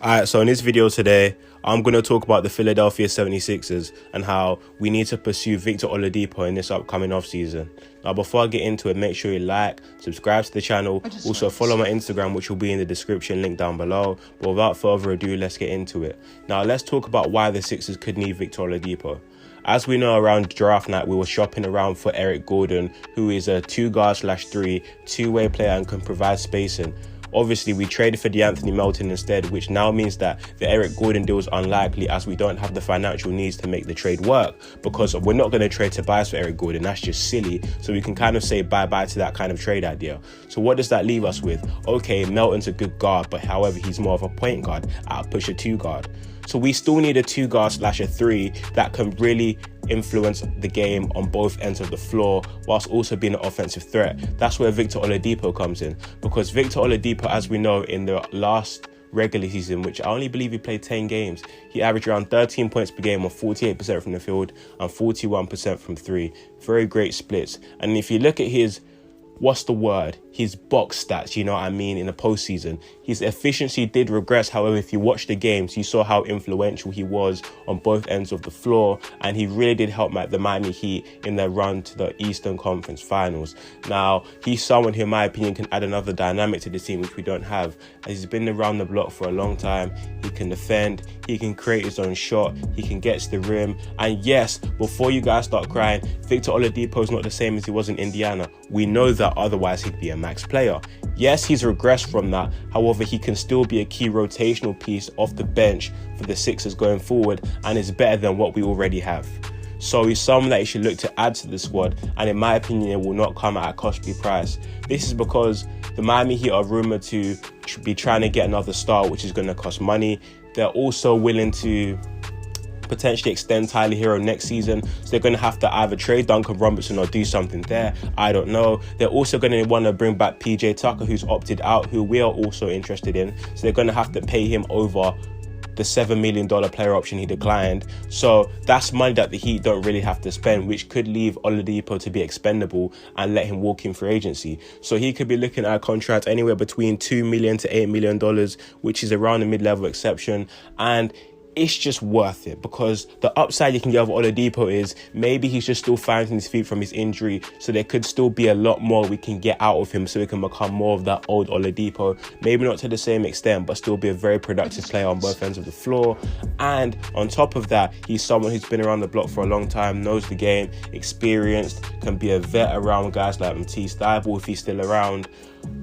Alright, so in this video today, I'm going to talk about the Philadelphia 76ers and how we need to pursue Victor Oladipo in this upcoming offseason. Now, before I get into it, make sure you like, subscribe to the channel, also follow my Instagram, which will be in the description link down below. But without further ado, let's get into it. Now, let's talk about why the Sixers could need Victor Oladipo. As we know, around draft night, we were shopping around for Eric Gordon, who is a 2-guard/3, two-way player and can provide spacing. Obviously, we traded for DeAnthony Melton instead, which now means that the Eric Gordon deal is unlikely as we don't have the financial needs to make the trade work, because we're not going to trade Tobias for Eric Gordon. That's just silly. So we can kind of say bye-bye to that kind of trade idea. So what does that leave us with? Okay, Melton's a good guard, but however, he's more of a point guard, push a 2-guard. So we still need a 2-guard/3 that can really influence the game on both ends of the floor whilst also being an offensive threat. That's where Victor Oladipo comes in, because Victor Oladipo, as we know, in the last regular season, which I only believe he played 10 games, he averaged around 13 points per game on 48% from the field and 41% from 3. Very great splits. And if you look at his his box stats, you know what I mean, in the postseason, his efficiency did regress. However, if you watch the games, you saw how influential he was on both ends of the floor, and he really did help the Miami Heat in their run to the Eastern Conference Finals. Now, he's someone who, in my opinion, can add another dynamic to the team, which we don't have. He's been around the block for a long time. He can defend, he can create his own shot, he can get to the rim. And yes, before you guys start crying, Victor Oladipo is not the same as he was in Indiana. We know that, otherwise he'd be a max player. Yes, he's regressed from that. However, he can still be a key rotational piece off the bench for the Sixers going forward, and is better than what we already have. So he's someone that you should look to add to the squad, and in my opinion, it will not come at a costly price. This is because the Miami Heat are rumored to be trying to get another star, which is going to cost money. They're also willing to potentially extend Tyler Hero next season, so they're going to have to either trade Duncan Robinson or do something there. I don't know. They're also going to want to bring back PJ Tucker, who's opted out, who we are also interested in, so they're going to have to pay him over the $7 million player option he declined. So that's money that the Heat don't really have to spend, which could leave Oladipo to be expendable and let him walk in free agency. So he could be looking at a contract anywhere between $2 million to $8 million, which is around the mid-level exception. And it's just worth it, because the upside you can get of Oladipo is maybe he's just still finding his feet from his injury, so there could still be a lot more we can get out of him, so he can become more of that old Oladipo. Maybe not to the same extent, but still be a very productive player on both ends of the floor. And on top of that, he's someone who's been around the block for a long time, knows the game, experienced, can be a vet around guys like Matisse Thybulle if he's still around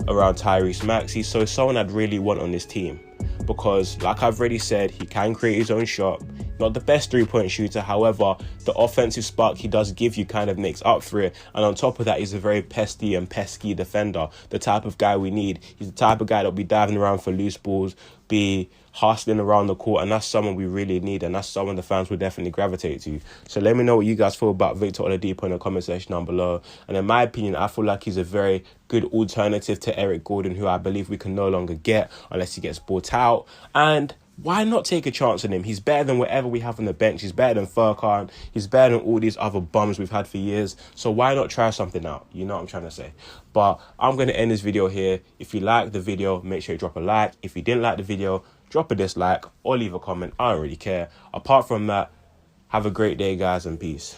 Tyrese Maxey. So it's someone I'd really want on this team, because like I've already said, he can create his own shot. Not the best three-point shooter, however, the offensive spark he does give you kind of makes up for it. And on top of that, he's a very pesky defender, the type of guy we need. He's the type of guy that'll be diving around for loose balls, be hustling around the court, and that's someone we really need, and that's someone the fans will definitely gravitate to. So let me know what you guys feel about Victor Oladipo in the comment section down below. And in my opinion, I feel like he's a very good alternative to Eric Gordon, who I believe we can no longer get unless he gets bought out. And why not take a chance on him? He's better than whatever we have on the bench. He's better than Furkan. He's better than all these other bums we've had for years. So why not try something out? You know what I'm trying to say. But I'm going to end this video here. If you liked the video, make sure you drop a like. If you didn't like the video, drop a dislike or leave a comment. I don't really care. Apart from that, have a great day, guys, and peace.